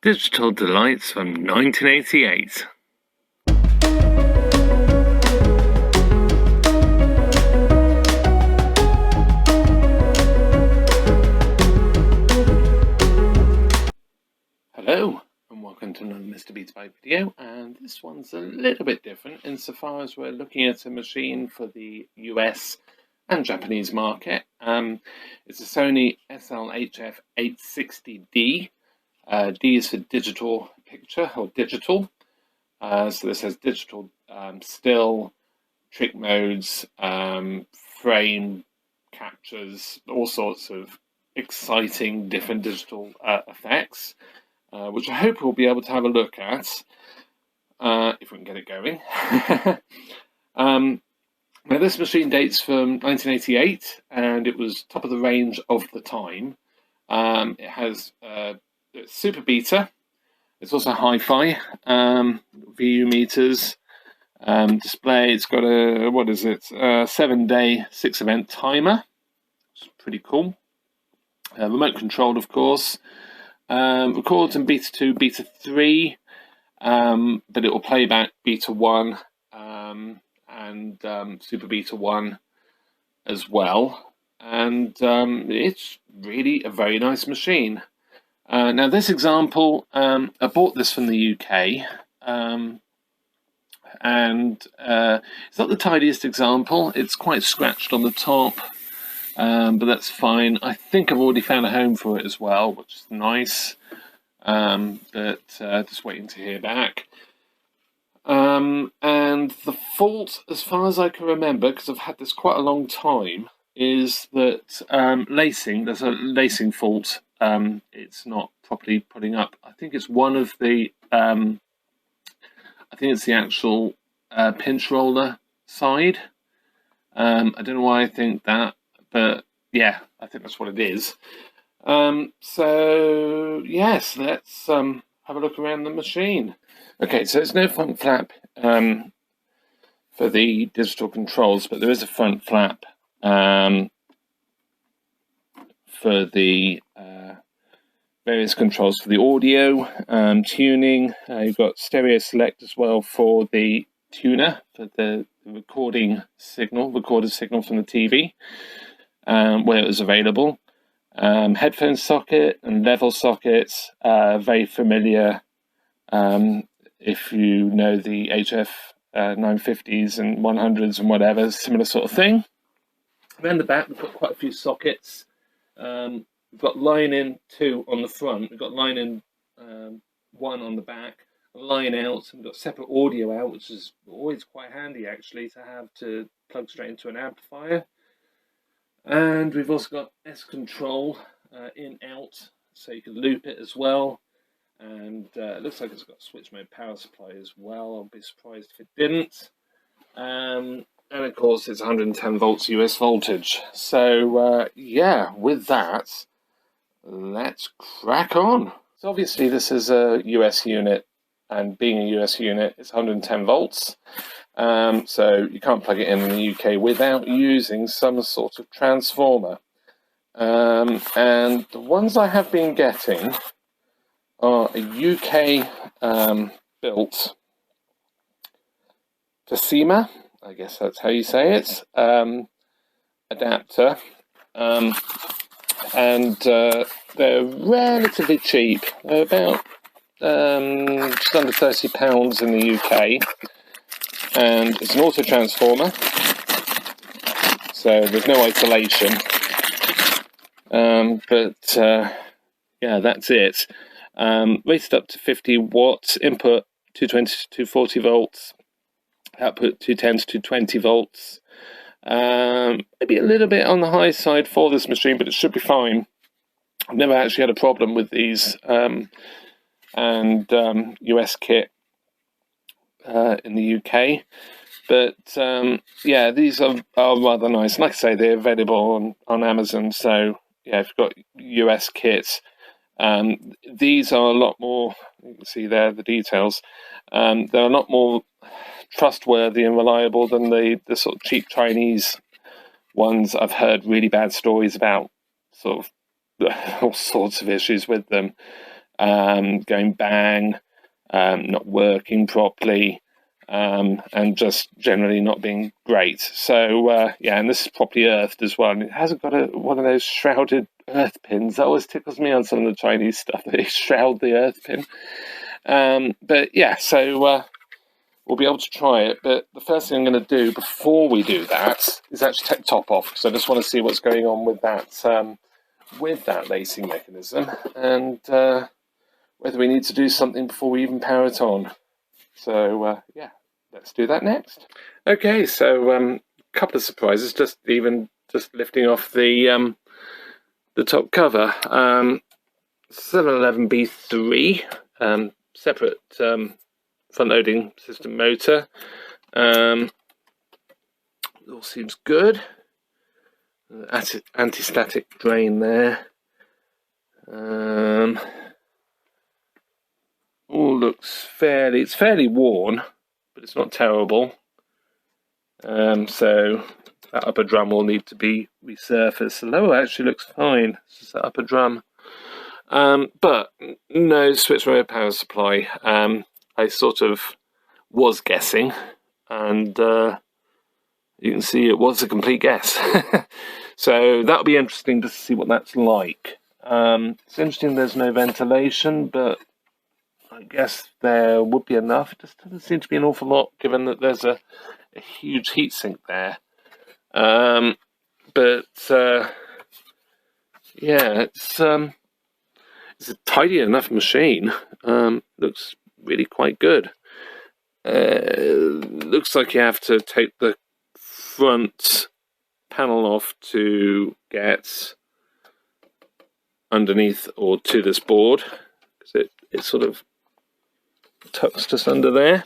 Digital Delights from 1988. Hello, and welcome to another Mr. Beats Bike video, and this one's a little bit different insofar as we're looking at a machine for the US and Japanese market. It's a Sony SL-HF860D. D is for digital picture, or digital. So this has digital still, trick modes, frame captures, all sorts of exciting different digital effects, which I hope we'll be able to have a look at, if we can get it going. Now this machine dates from 1988, and it was top of the range of the time. It has Super Beta. It's also hi-fi, VU meters, display. It's got a, 7-day, 6-event timer. It's pretty cool. Remote controlled, of course. Records in Beta 2, Beta 3, but it will play back Beta 1 and Super Beta 1 as well. And it's really a very nice machine. Now this example, I bought this from the UK, and it's not the tidiest example. It's quite scratched on the top, but that's fine. I think I've already found a home for it as well, which is nice, but just waiting to hear back. And the fault, as far as I can remember, because I've had this quite a long time, is that lacing, there's a lacing fault. It's not properly putting up. I think it's one of the, I think it's the actual pinch roller side. I don't know why I think that, but yeah, I think that's what it is. So yes, let's have a look around the machine. Okay, so there's no front flap for the digital controls, but there is a front flap for the various controls for the audio, tuning. You've got stereo select as well for the tuner, for the recorded signal from the TV, where it was available. Headphone socket and level sockets, very familiar if you know the HF 950s and 100s and whatever, similar sort of thing. Around the back, we've got quite a few sockets. We've got line in 2 on the front. We've got line in 1 on the back. Line out. We've got separate audio out, which is always quite handy actually to have to plug straight into an amplifier. And we've also got S control in out, so you can loop it as well. And it looks like it's got a switch mode power supply as well. I'll be surprised if it didn't. And of course, it's 110 volts US voltage. So yeah, with that, let's crack on. So obviously this is a US unit, and being a US unit, it's 110 volts. So you can't plug it in the UK without using some sort of transformer. And the ones I have been getting are a UK built Toshiba, I guess that's how you say it, adapter, and they're relatively cheap. They're about just under £30 in the UK, and it's an auto transformer, so there's no isolation, but yeah, that's it. Rated up to 50 watts, input 220 to 240 volts, output 210 to 220 volts. Maybe a little bit on the high side for this machine, but it should be fine. I've never actually had a problem with these and US kit in the UK, but yeah, these are rather nice. And like I say, they're available on Amazon, so yeah, if you've got US kits, these are a lot more, you can see there the details, they're a lot more trustworthy and reliable than the sort of cheap Chinese ones. I've heard really bad stories about sort of all sorts of issues with them. going bang, not working properly, and just generally not being great. So yeah, and this is properly earthed as well, and it hasn't got one of those shrouded earth pins. That always tickles me on some of the Chinese stuff, they shroud the earth pin. But yeah, so we'll be able to try it, but the first thing I'm going to do before we do that is actually take the top off, because I just want to see what's going on with that lacing mechanism, and whether we need to do something before we even power it on. So yeah, let's do that next. Okay, so a couple of surprises, just lifting off the top cover. 711B3, separate front-loading system motor. All seems good. Anti-static drain there. All looks it's fairly worn, but it's not terrible. So that upper drum will need to be resurfaced. The lower actually looks fine. It's just that upper drum. But no switch remote power supply. I sort of was guessing, and you can see it was a complete guess. So that'll be interesting to see what that's like. It's interesting there's no ventilation, but I guess there would be enough. It just doesn't seem to be an awful lot, given that there's a huge heatsink there. But yeah, it's a tidy enough machine. Looks really quite good. Looks like you have to take the front panel off to get underneath or to this board, because it sort of tucks just under there.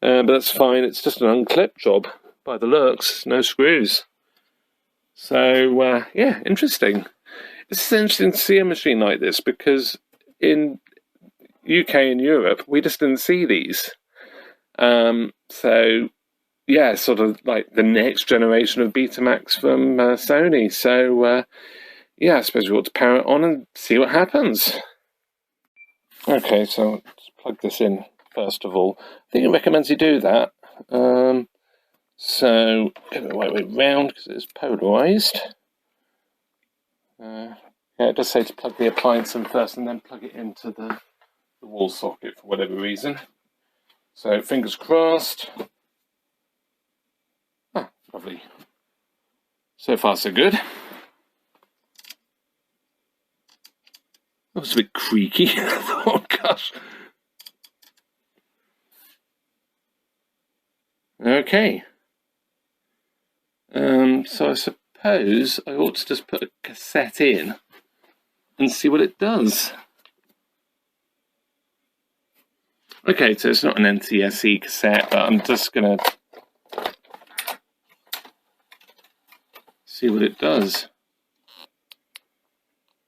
But that's fine. It's just an unclip job by the looks. No screws. So yeah, interesting. It's interesting to see a machine like this, because in UK and Europe we just didn't see these. So yeah, sort of like the next generation of Betamax from Sony. So yeah, I suppose we ought to power it on and see what happens. Okay, so let's plug this in first of all. I think it recommends you do that. So get it the right way round, because it is polarised. Yeah, it does say to plug the appliance in first and then plug it into the wall socket for whatever reason. So fingers crossed. Ah, lovely. So far so good. That was a bit creaky. Oh gosh. Okay. So I suppose I ought to just put a cassette in and see what it does. Okay, so it's not an NTSC cassette, but I'm just going to see what it does.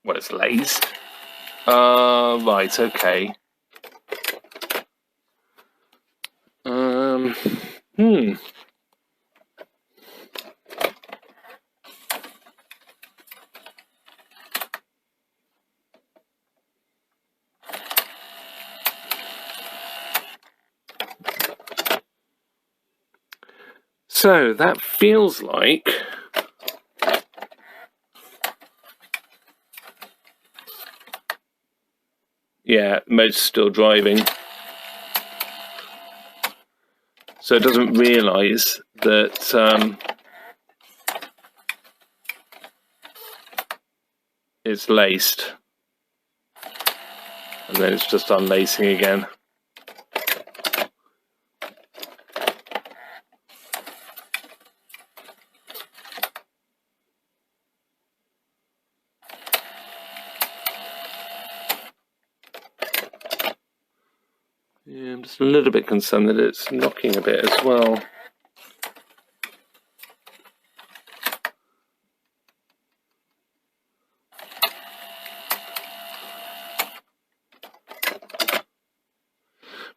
Well, it's laced. Right, okay. So that feels like yeah, motor's still driving. So it doesn't realise that it's laced. And then it's just unlacing again. Yeah, I'm just a little bit concerned that it's knocking a bit as well.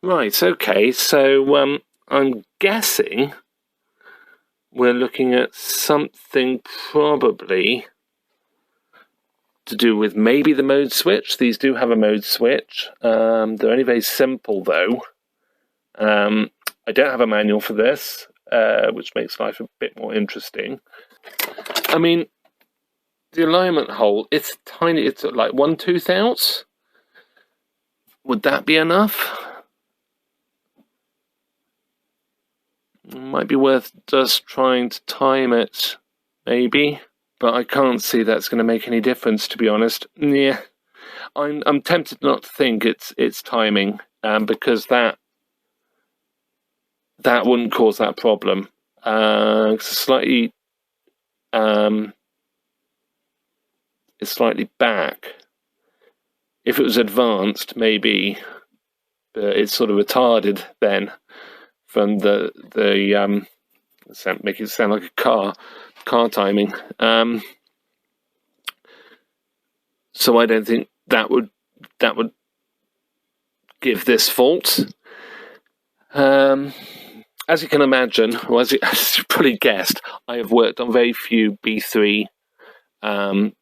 Right, okay, so I'm guessing we're looking at something probably to do with maybe the mode switch. These do have a mode switch. They're only very simple though. I don't have a manual for this, which makes life a bit more interesting. I mean, the alignment hole, it's tiny, it's like 1/2 ounce. Would that be enough? It might be worth just trying to time it, maybe. But I can't see that's going to make any difference, to be honest. Yeah, I'm tempted not to think it's timing, because that wouldn't cause that problem. It's slightly back. If it was advanced, maybe, but it's sort of retarded then from the make it sound like a car timing. So I don't think that would give this fault. As you can imagine, or as you probably guessed, I have worked on very few B3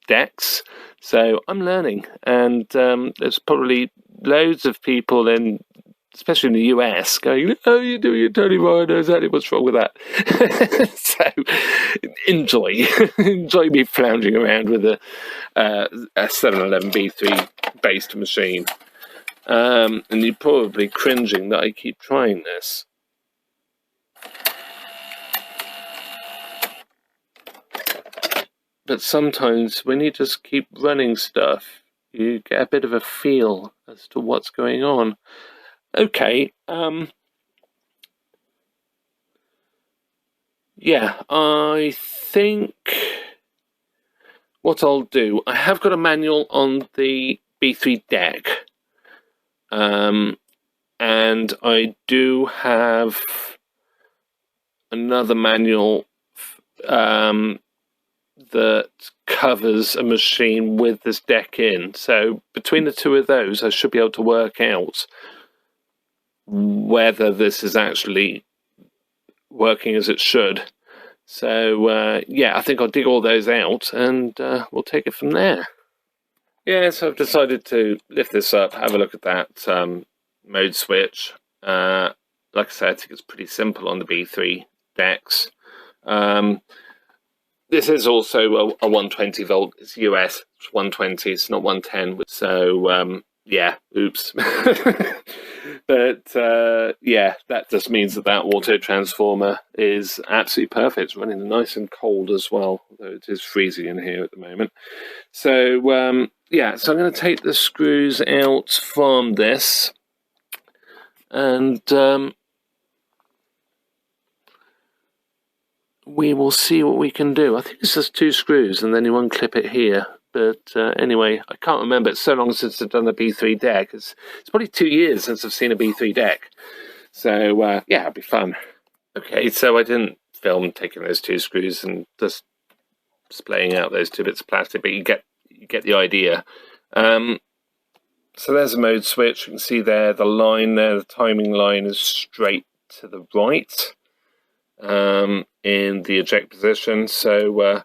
decks, so I'm learning, and there's probably loads of people especially in the US, going, "Oh, you're doing it totally wrong. I know exactly what's wrong with that." So enjoy me floundering around with a 711 B3 based machine, and you're probably cringing that I keep trying this. But sometimes when you just keep running stuff, you get a bit of a feel as to what's going on. Okay, yeah, I think what I'll do, I have got a manual on the B3 deck, and I do have another manual that covers a machine with this deck in. So between the two of those, I should be able to work out whether this is actually working as it should. So yeah, I think I'll dig all those out, and we'll take it from there. Yeah, so I've decided to lift this up, have a look at that mode switch. Like I said, I think it's pretty simple on the B3 decks. This is also a 120 volt. It's US, it's 120, it's not 110. So yeah, oops. But yeah, that just means that auto transformer is absolutely perfect. It's running nice and cold as well, although it is freezing in here at the moment. So yeah, so I'm going to take the screws out from this, and we will see what we can do. I think it's just 2 screws, and then you unclip it here. But anyway, I can't remember. It's so long since I've done a B3 deck. It's probably 2 years since I've seen a B3 deck. So yeah, it'll be fun. Okay, so I didn't film taking those 2 screws and just splaying out those 2 bits of plastic, but you get the idea. So there's a mode switch. You can see there the line there, the timing line is straight to the right in the eject position. So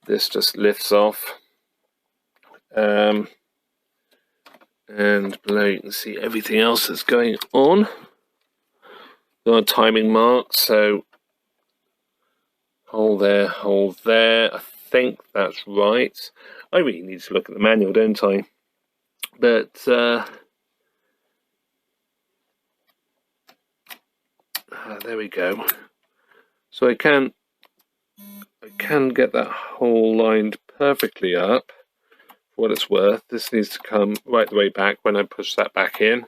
this just lifts off. And below you can see everything else that's going on. There are timing marks, so hold there, hold there. I think that's right. I really need to look at the manual, don't I? But there we go. So I can get that hole lined perfectly up. For what it's worth, this needs to come right the way back when I push that back in.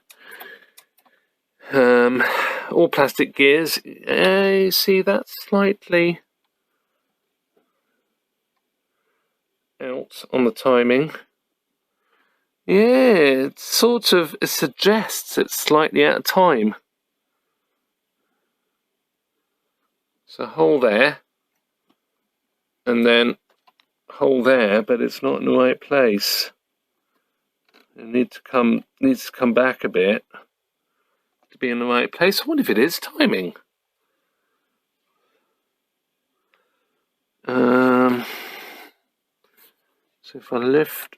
All plastic gears. See, that's slightly out on the timing. Yeah, it suggests it's slightly out of time. So hold there, and then hold there, but it's not in the right place. It needs to come back a bit to be in the right place. I wonder if it is timing. So if I lift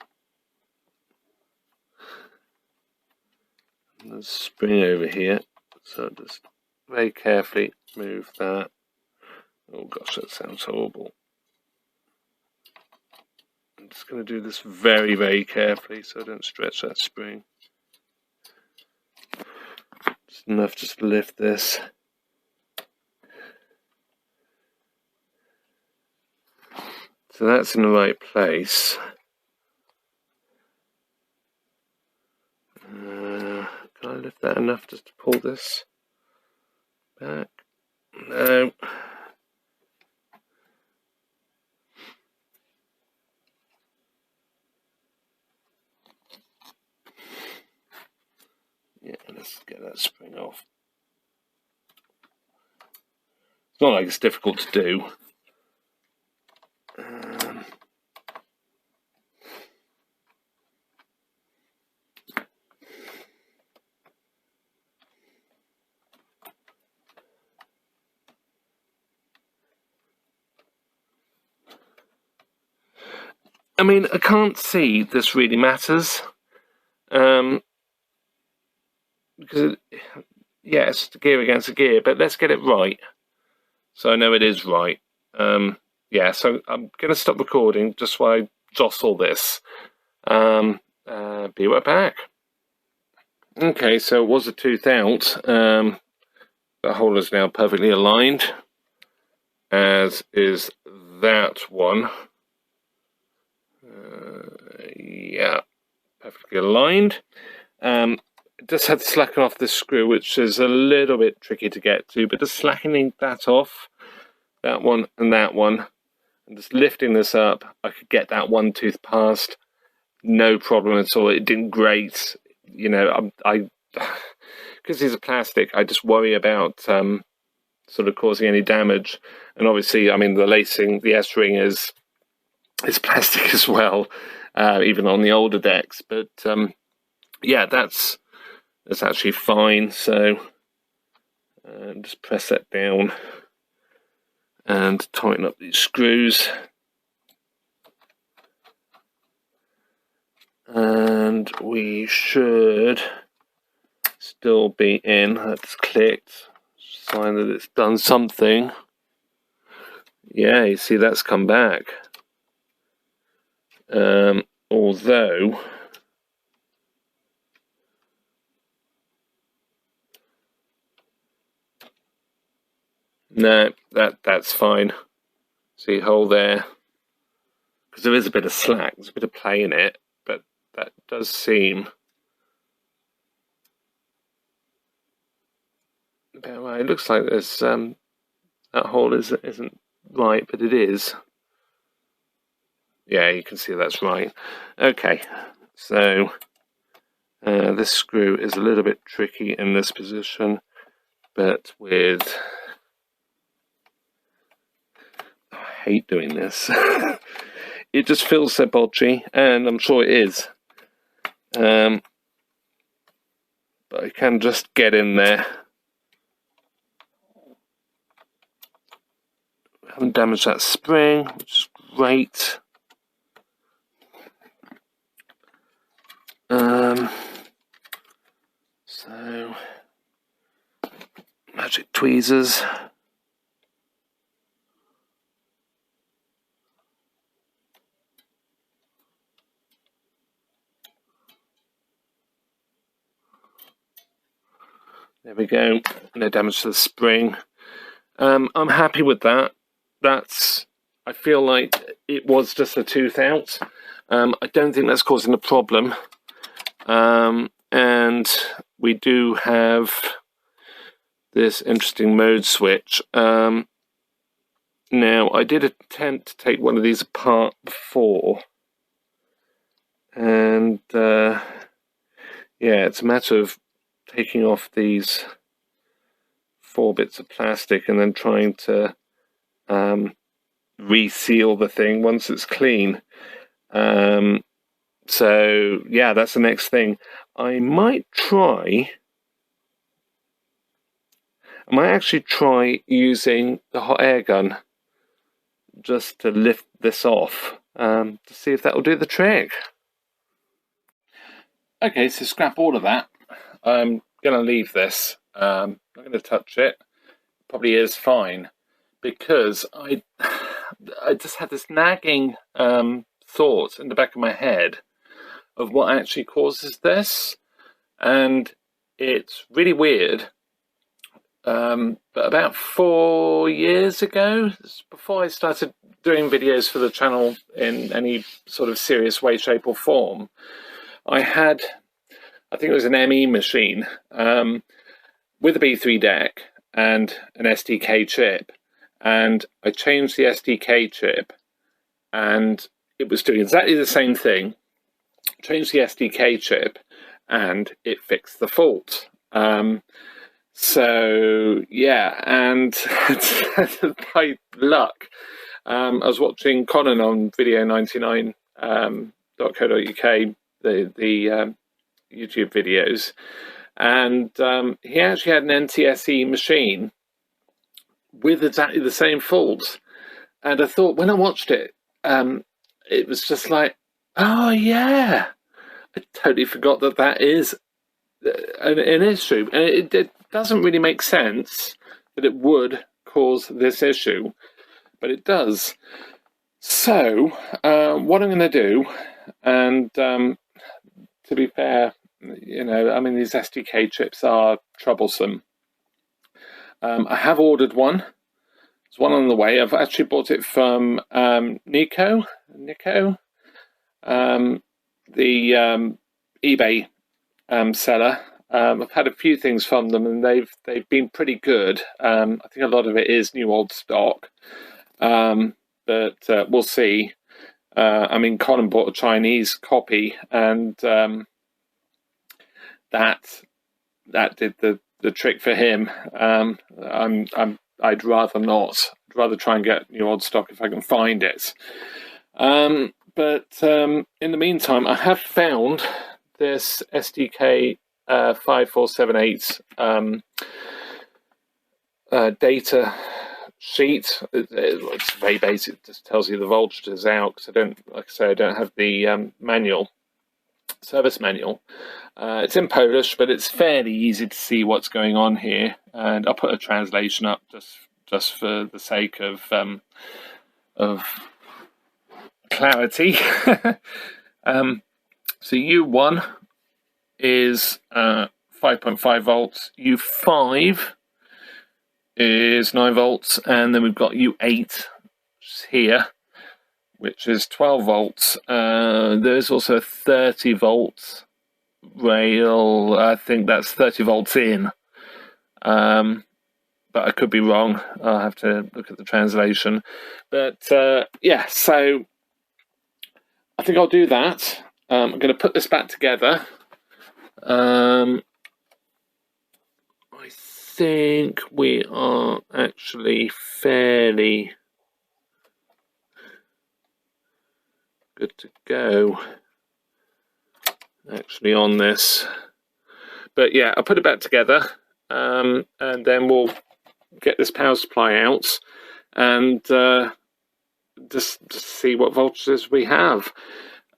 the spring over here, so just very carefully move that. Oh gosh, that sounds horrible. I'm just going to do this very, very carefully so I don't stretch that spring. Just enough just to lift this. So that's in the right place. Can I lift that enough just to pull this back? No. Yeah, let's get that spring off. It's not like it's difficult to do. I mean, I can't see this really matters. Because, yeah, it's just a gear against a gear, but let's get it right. So I know it is right. Yeah, so I'm going to stop recording just while I jostle this. Be right back. Okay, so it was a tooth out. The hole is now perfectly aligned, as is that one. Yeah, perfectly aligned. Just had to slacken off this screw, which is a little bit tricky to get to, but just slackening that off, that one and that one, and just lifting this up, I could get that one tooth past, no problem at all. It didn't grate, you know. I because these are plastic, I just worry about sort of causing any damage. And obviously, I mean, the lacing, the S-ring is plastic as well, even on the older decks. But yeah, that's actually fine. So just press that down and tighten up these screws. And we should still be in. That's clicked. Sign that it's done something. Yeah, you see that's come back. Although no, that's fine. See, hole there, because there is a bit of slack, there's a bit of play in it, but that does seem about right. It looks like there's that hole isn't right, but it is. Yeah, you can see that's right. Okay, so this screw is a little bit tricky in this position, but with I hate doing this. It just feels so bodgy, and I'm sure it is. But I can just get in there. I haven't damaged that spring, which is great. So, magic tweezers. There we go. No damage to the spring. I'm happy with that. I feel like it was just a tooth out. I don't think that's causing a problem. And we do have this interesting mode switch. Now, I did attempt to take one of these apart before. And yeah, it's a matter of taking off these 4 bits of plastic and then trying to reseal the thing once it's clean. So yeah, that's the next thing. I might actually try using the hot air gun just to lift this off. to see if that will do the trick. Okay, so scrap all of that. I'm going to leave this. I'm not going to touch it. Probably is fine, because I just had this nagging thought in the back of my head of what actually causes this, and it's really weird. But about 4 years ago, before I started doing videos for the channel in any sort of serious way, shape or form, I think it was an ME machine with a B3 deck and an SDK chip, and I changed the SDK chip and it was doing exactly the same thing. Changed the SDK chip and it fixed the fault. So yeah, and by luck, I was watching Conan on video99.co.uk, the YouTube videos, and he actually had an NTSC machine with exactly the same faults. And I thought, when I watched it, it was just like, oh yeah, I totally forgot that is an issue. And it doesn't really make sense that it would cause this issue, but it does. So what I'm going to do, and to be fair, you know, I mean, these SDK chips are troublesome. I have ordered one. There's one on the way. I've actually bought it from Nico, the eBay seller. I've had a few things from them, and they've been pretty good. I think a lot of it is new old stock, but we'll see. I mean, Colin bought a Chinese copy, and that did the trick for him. I'd rather not. I'd rather try and get new old stock if I can find it. But in the meantime, I have found this SDK 5478 data sheet. It's very basic. It just tells you the voltages out, because I don't have the service manual. It's in Polish, but it's fairly easy to see what's going on here, and I'll put a translation up just for the sake of clarity. So U1 is 5.5 volts, U5 is 9 volts, and then we've got U8 here, which is 12 volts. There's also a 30 volts rail. I think that's 30 volts in, but I could be wrong. I'll have to look at the translation. But yeah, so I think I'll do that. I'm going to put this back together. I think we are actually fairly good to go actually on this. But yeah, I'll put it back together, and then we'll get this power supply out and just see what voltages we have.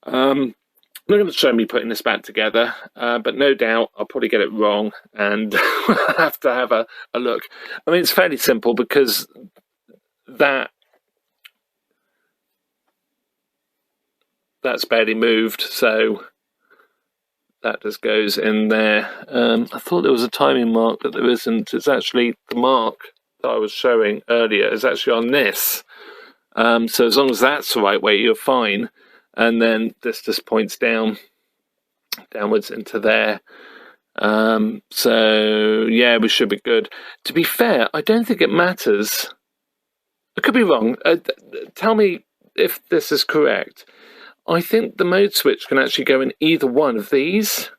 I'm not going to show me putting this back together, but no doubt I'll probably get it wrong, and we'll have to have a look. I mean, it's fairly simple, because that's barely moved, so that just goes in there. I thought there was a timing mark, but there isn't. It's actually the mark that I was showing earlier is actually on this. So as long as that's the right way, you're fine. And then this just points downwards into there. So yeah, we should be good. To be fair, I don't think it matters. I could be wrong. Tell me if this is correct. I think the mode switch can actually go in either one of these,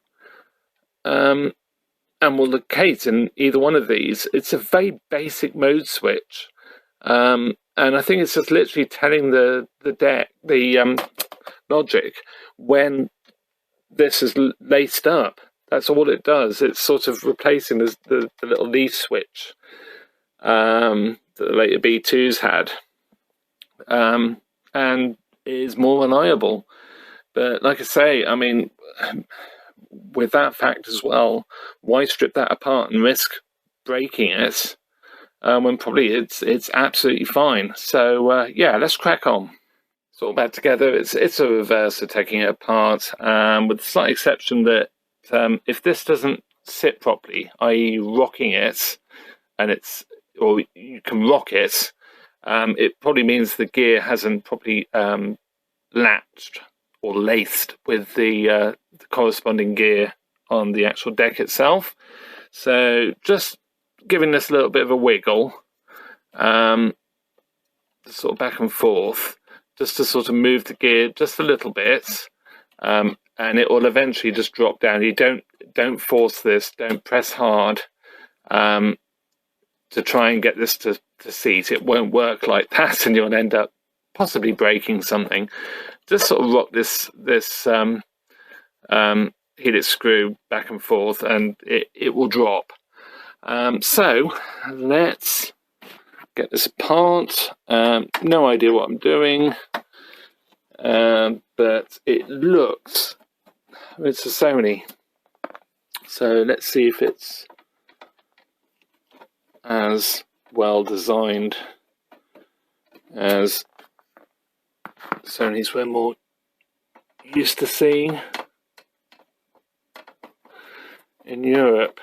and will locate in either one of these. It's a very basic mode switch, and I think it's just literally telling the logic when this is laced up. That's all it does. It's sort of replacing the little leaf switch that the later B2s had, and is more reliable. But like I say, I mean, with that fact as well, why strip that apart and risk breaking it when probably it's absolutely fine? So yeah, let's crack on. It's all back together. It's a reverse of taking it apart, with the slight exception that if this doesn't sit properly, i.e. rocking it, or you can rock it, it probably means the gear hasn't properly latched or laced with the corresponding gear on the actual deck itself. So just giving this a little bit of a wiggle, sort of back and forth, just to sort of move the gear just a little bit, and it will eventually just drop down. You don't force this, don't press hard to try and get this to seat. It won't work like that, and you'll end up possibly breaking something. Just sort of rock this heated screw back and forth, and it will drop. So let's get this apart. No idea what I'm doing, but it looks, it's a Sony. So let's see if it's as well designed as Sonys we're more used to seeing in Europe.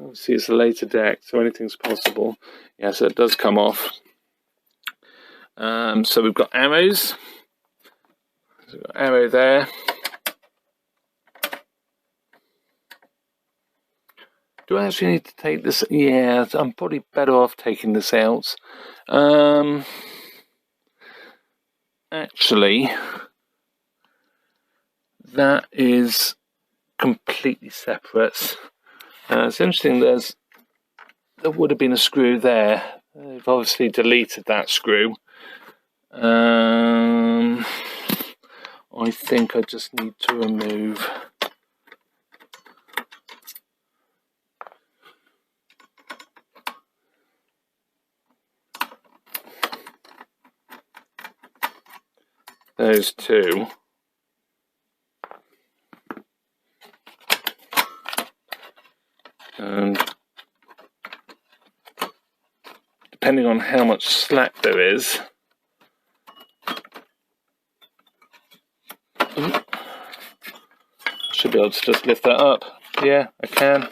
Obviously it's a later deck, so anything's possible. Yeah, so it does come off. So we've got arrows. So we've got arrow there. Do I actually need to take this? Yeah, I'm probably better off taking this out. Actually, that is completely separate. It's interesting, there would have been a screw there. They've obviously deleted that screw. I think I just need to remove those two. And depending on how much slack there is, I should be able to just lift that up. Yeah, I can.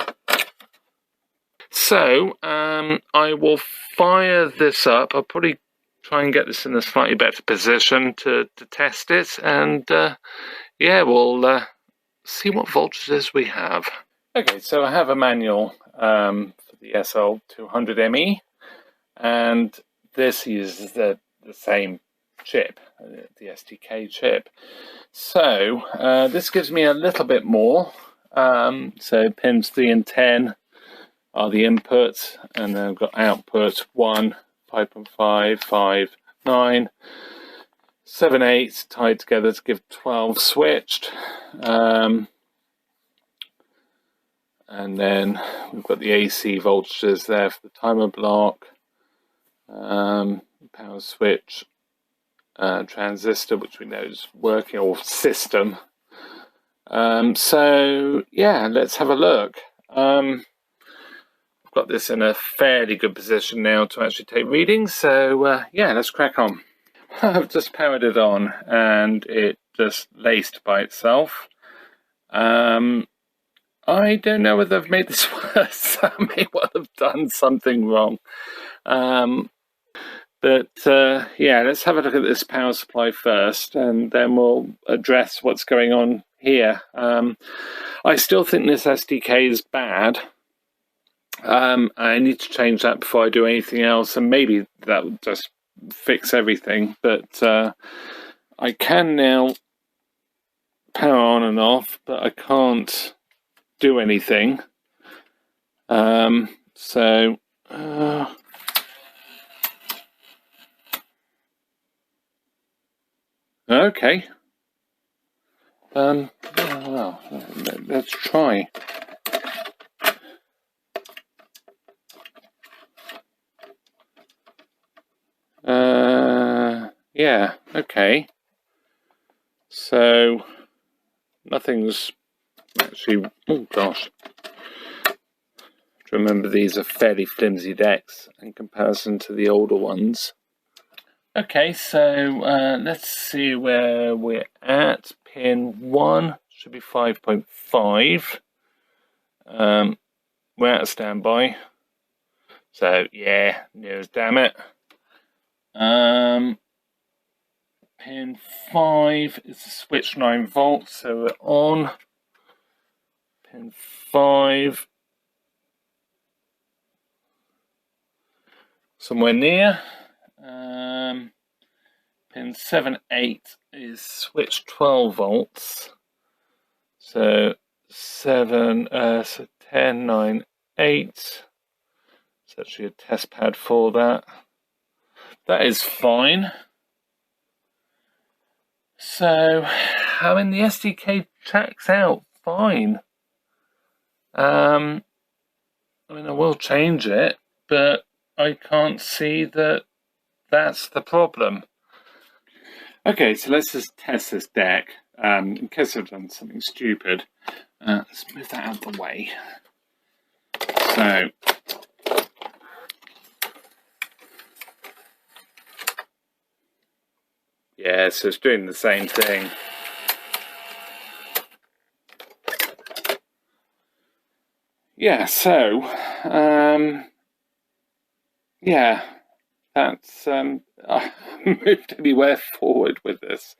So I will fire this up. I'll probably try and get this in a slightly better position to test it, and yeah, we'll see what voltages we have. Okay, so I have a manual for the SL-200ME, and this uses the same chip, the SDK chip. So this gives me a little bit more. So pins 3 and 10 are the inputs, and then I've got outputs 1, 5.5, 5, 9, 7, 8 tied together to give 12 switched. And then we've got the AC voltages there for the timer block, power switch, transistor, which we know is working, or system. So yeah, let's have a look. I've got this in a fairly good position now to actually take readings, so yeah, let's crack on. I've just powered it on and it just laced by itself. I don't know whether I've made this worse. I may well have done something wrong. But yeah, let's have a look at this power supply first, and then we'll address what's going on here. I still think this SDK is bad. I need to change that before I do anything else, and maybe that will just fix everything. But I can now power on and off, but I can't do anything. So okay. Well, let's try. Yeah, okay. So nothing's actually, oh gosh. Remember, these are fairly flimsy decks in comparison to the older ones. Okay, so let's see where we're at. Pin 1 should be 5.5. We're at a standby. So yeah, news, damn it. Pin 5 is the switch 9 volts, so we're on. Pin 5. Somewhere near. Pin 7, 8 is switch 12 volts. So 7, so 10, 9, 8. It's actually a test pad for that. That is fine. So, I mean, the SDK checks out fine. I mean, I will change it, but I can't see that that's the problem. Okay, so let's just test this deck in case I've done something stupid. Let's move that out of the way. So, yeah, so it's doing the same thing. Yeah, so, yeah, that's, I haven't moved anywhere forward with this.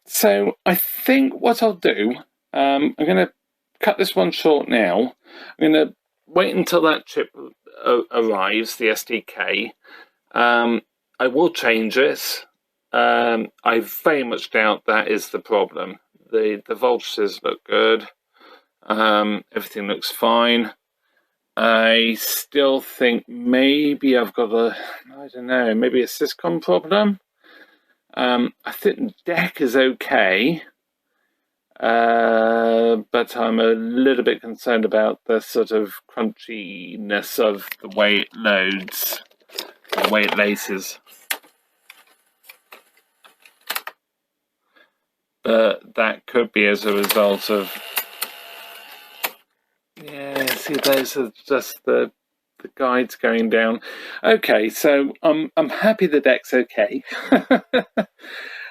So I think what I'll do, I'm going to cut this one short now. I'm going to wait until that chip arrives, the SDK. I will change it. I very much doubt that is the problem. The voltages look good. Everything looks fine. I still think maybe I've got I don't know, maybe a Syscon problem. I think the deck is okay, but I'm a little bit concerned about the sort of crunchiness of the way it loads, the way it laces. But that could be as a result of, yeah, see, those are just the guides going down. Okay, so I'm happy the deck's okay.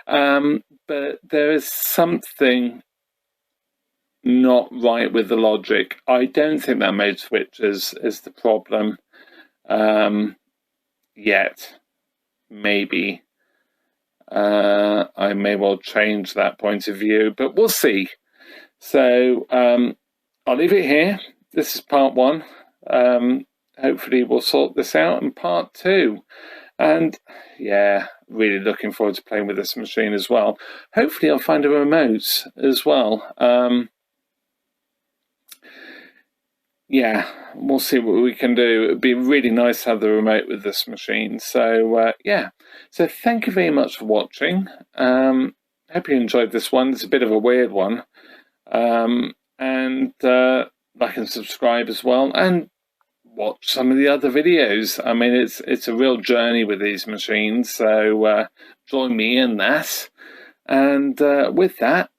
But there is something not right with the logic. I don't think that mode switch is the problem yet. Maybe I may well change that point of view, but we'll see. So I'll leave it here. This is part 1. Hopefully we'll sort this out in part 2. And yeah, really looking forward to playing with this machine as well. Hopefully I'll find a remote as well. Yeah, we'll see what we can do. It'd be really nice to have the remote with this machine. So yeah, so thank you very much for watching. Hope you enjoyed this one. It's a bit of a weird one. And like and subscribe as well, and watch some of the other videos. I mean, it's a real journey with these machines, so join me in that. And with that,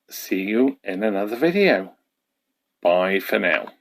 see you in another video. Bye for now.